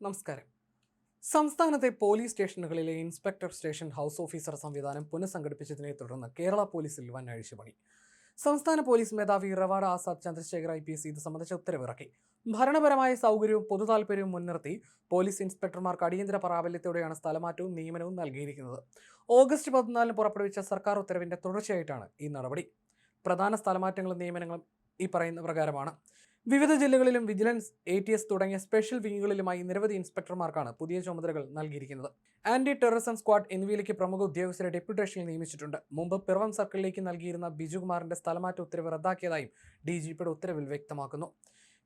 നമസ്കാരം. സംസ്ഥാനത്തെ പോലീസ് സ്റ്റേഷനുകളിലെ ഇൻസ്പെക്ടർ സ്റ്റേഷൻ ഹൗസ് ഓഫീസർ സംവിധാനം പുനഃസംഘടിപ്പിച്ചതിനെ തുടർന്ന് കേരള പോലീസിൽ വൻ അഴിച്ചുപണി. സംസ്ഥാന പോലീസ് മേധാവി റവാഡ ആസാദ് ചന്ദ്രശേഖർ IPS ഇത് സംബന്ധിച്ച ഉത്തരവിറക്കി. ഭരണപരമായ സൗകര്യവും പൊതുതാൽപര്യവും മുൻനിർത്തി പോലീസ് ഇൻസ്പെക്ടർമാർക്ക് അടിയന്തര പ്രാബല്യത്തോടെയാണ് സ്ഥലമാറ്റവും നിയമനവും നൽകിയിരിക്കുന്നത്. ഓഗസ്റ്റ് 14 പുറപ്പെടുവിച്ച സർക്കാർ ഉത്തരവിന്റെ തുടർച്ചയായിട്ടാണ് ഈ നടപടി. പ്രധാന സ്ഥലമാറ്റങ്ങളും നിയമനങ്ങളും ഈ പറയുന്ന പ്രകാരമാണ്. വിവിധ ജില്ലകളിലും വിജിലൻസ്, ATS തുടങ്ങിയ സ്പെഷ്യൽ വിങ്ങുകളിലുമായി നിരവധി ഇൻസ്പെക്ടർമാർക്കാണ് പുതിയ ചുമതലകൾ നൽകിയിരിക്കുന്നത്. ആന്റി ടെററിസം സ്ക്വാഡ് എന്നിവയിലേക്ക് പ്രമുഖ ഉദ്യോഗസ്ഥരെ ഡെപ്യൂട്ടേഷനിൽ നിയമിച്ചിട്ടുണ്ട്. മുമ്പ് പിറവം സർക്കിളിലേക്ക് നൽകിയിരുന്ന ബിജുകുമാറിന്റെ സ്ഥലമാറ്റ ഉത്തരവ് റദ്ദാക്കിയതായും DGPയുടെ ഉത്തരവിൽ വ്യക്തമാക്കുന്നു.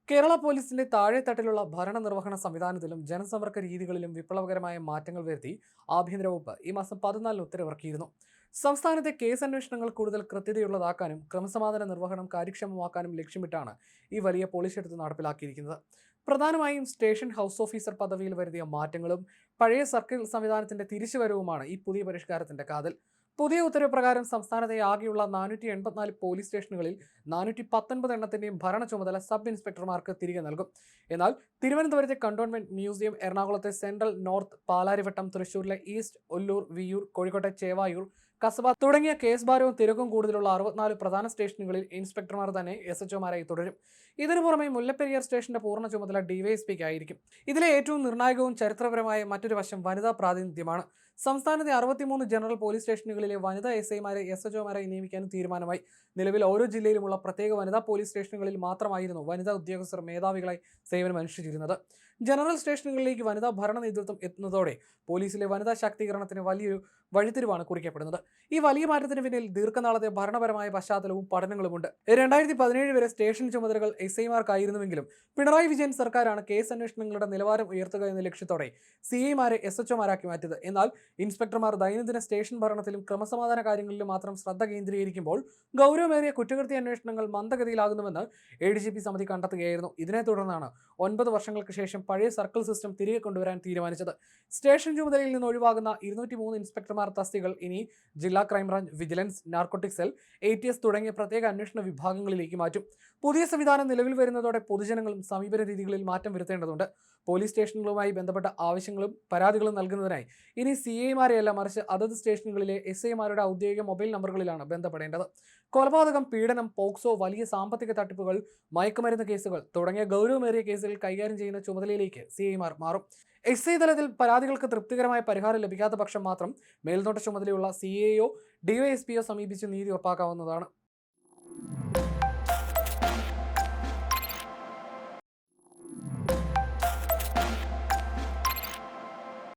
കേരള പോലീസിന്റെ താഴെത്തട്ടിലുള്ള ഭരണനിർവഹണ സംവിധാനത്തിലും ജനസമ്പർക്ക രീതികളിലും വിപ്ലവകരമായ മാറ്റങ്ങൾ വരുത്തി ആഭ്യന്തര വകുപ്പ് ഈ മാസം 14 ഉത്തരവിറക്കിയിരുന്നു. സംസ്ഥാനത്തെ കേസ് അന്വേഷണങ്ങൾ കൂടുതൽ കൃത്യതയുള്ളതാക്കാനും ക്രമസമാധാന നിർവഹണം കാര്യക്ഷമമാക്കാനും ലക്ഷ്യമിട്ടാണ് ഈ വലിയ പോളിസി എടുത്ത് നടപ്പിലാക്കിയിരിക്കുന്നത്. പ്രധാനമായും സ്റ്റേഷൻ ഹൗസ് ഓഫീസർ പദവിയിൽ വരുത്തിയ മാറ്റങ്ങളും പഴയ സർക്കിൾ സംവിധാനത്തിന്റെ തിരിച്ചുവരവുമാണ് ഈ പുതിയ പരിഷ്കാരത്തിന്റെ കാതൽ. പുതിയ ഉത്തരവ് പ്രകാരം സംസ്ഥാനത്തെ ആകെയുള്ള 484 പോലീസ് സ്റ്റേഷനുകളിൽ 419 എണ്ണത്തിന്റെയും ഭരണ ചുമതല സബ് ഇൻസ്പെക്ടർമാർക്ക് തിരികെ നൽകും. എന്നാൽ തിരുവനന്തപുരത്തെ കണ്ടോൺമെന്റ് മ്യൂസിയം, എറണാകുളത്തെ സെൻട്രൽ, നോർത്ത്, പാലാരിവട്ടം, തൃശൂരിലെ ഈസ്റ്റ്, ഒല്ലൂർ, വിയ്യൂർ, കോഴിക്കോട്ടെ ചേവായൂർ, കസബ തുടങ്ങിയ കേസ് ഭാരവും തിരക്കും കൂടുതലുള്ള 64 പ്രധാന സ്റ്റേഷനുകളിൽ ഇൻസ്പെക്ടർമാർ തന്നെ SHOമാരായി തുടരും. ഇതിനു പുറമെ മുല്ലപ്പെരിയാർ സ്റ്റേഷന്റെ പൂർണ്ണ ചുമതല DYSPക്ക് ആയിരിക്കും. ഇതിലെ ഏറ്റവും നിർണായകവും ചരിത്രപരമായ മറ്റൊരു വശം വനിതാ പ്രാതിനിധ്യമാണ്. സംസ്ഥാനത്തെ 63 ജനറൽ പോലീസ് സ്റ്റേഷനുകളിലെ വനിതാ SIമാരെ SHOമാരായി നിയമിക്കാനും തീരുമാനമായി. നിലവിൽ ഓരോ ജില്ലയിലുമുള്ള പ്രത്യേക വനിതാ പോലീസ് സ്റ്റേഷനുകളിൽ മാത്രമായിരുന്നു വനിതാ ഉദ്യോഗസ്ഥർ മേധാവികളായി സേവനമനുഷ്ഠിച്ചിരുന്നത്. ജനറൽ സ്റ്റേഷനുകളിലേക്ക് വനിതാ ഭരണ നേതൃത്വം എത്തുന്നതോടെ പോലീസിലെ വനിതാ ശാക്തീകരണത്തിന് വലിയൊരു വഴിത്തിരിവാണ് കുറിക്കപ്പെടുന്നത്. ഈ വലിയ മാറ്റത്തിന് പിന്നിൽ ദീർഘനാളത്തെ ഭരണപരമായ പശ്ചാത്തലവും പഠനങ്ങളുമുണ്ട്. 2017 വരെ സ്റ്റേഷൻ ചുമതലകൾ SIമാർക്കായിരുന്നുവെങ്കിലും പിണറായി വിജയൻ സർക്കാരാണ് കേസ് അന്വേഷണങ്ങളുടെ നിലവാരം ഉയർത്തുക എന്ന ലക്ഷ്യത്തോടെ CIമാരെ SHOമാരാക്കി മാറ്റിയത്. എന്നാൽ ഇൻസ്പെക്ടർമാർ ദൈനംദിന സ്റ്റേഷൻ ഭരണത്തിലും ക്രമസമാധാന കാര്യങ്ങളിലും മാത്രം ശ്രദ്ധ കേന്ദ്രീകരിക്കുമ്പോൾ ഗൗരവമേറിയ കുറ്റകൃത്യ അന്വേഷണങ്ങൾ മന്ദഗതിയിലാകുന്നുവെന്ന് ADGP സമിതി കണ്ടെത്തുകയായിരുന്നു. ഇതിനെ തുടർന്നാണ് 9 വർഷങ്ങൾക്ക് ശേഷം പഴയ സർക്കിൾ സിസ്റ്റം തിരികെ കൊണ്ടുവരാൻ തീരുമാനിച്ചത്. സ്റ്റേഷൻ ചുമതലയിൽ നിന്ന് ഒഴിവാകുന്ന 203 ഇൻസ്പെക്ടർമാർ തസ്തികകൾ ഇനി ജില്ലാ crime branch, vigilance, narcotic cell, ATS തുടങ്ങിയ പ്രത്യേക അന്വേഷണ വിഭാഗങ്ങളിലേക്ക് മാറ്റും. പുതിയ സംവിധാനം നിലവിൽ വരുന്നതോടെ പൊതുജനങ്ങളും സമീപന രീതികളിൽ മാറ്റം വരുത്തേണ്ടതുണ്ട്. പോലീസ് സ്റ്റേഷനുകളുമായി ബന്ധപ്പെട്ട ആവശ്യങ്ങളും പരാതികളും നൽകുന്നതിനായി ഇനി CIമാരെയല്ല, മറിച്ച് അതത് സ്റ്റേഷനുകളിലെ SIമാരുടെ ഔദ്യോഗിക മൊബൈൽ നമ്പറുകളിലാണ് ബന്ധപ്പെടേണ്ടത്. കൊലപാതകം, പീഡനം, പോക്സോ, വലിയ സാമ്പത്തിക തട്ടിപ്പുകൾ, മയക്കുമരുന്ന് കേസുകൾ തുടങ്ങിയ ഗൗരവമേറിയ കേസുകൾ കൈകാര്യം ചെയ്യുന്ന ചുമതലയിലേക്ക് CIമാർ മാറും. SI തലത്തിൽ പരാതികൾക്ക് തൃപ്തികരമായ പരിഹാരം ലഭിക്കാത്ത പക്ഷം മാത്രം മേൽനോട്ട ചുമതലയുള്ള CAയോ DYSPയോ സമീപിച്ച് നീതി ഉറപ്പാക്കാവുന്നതാണ്.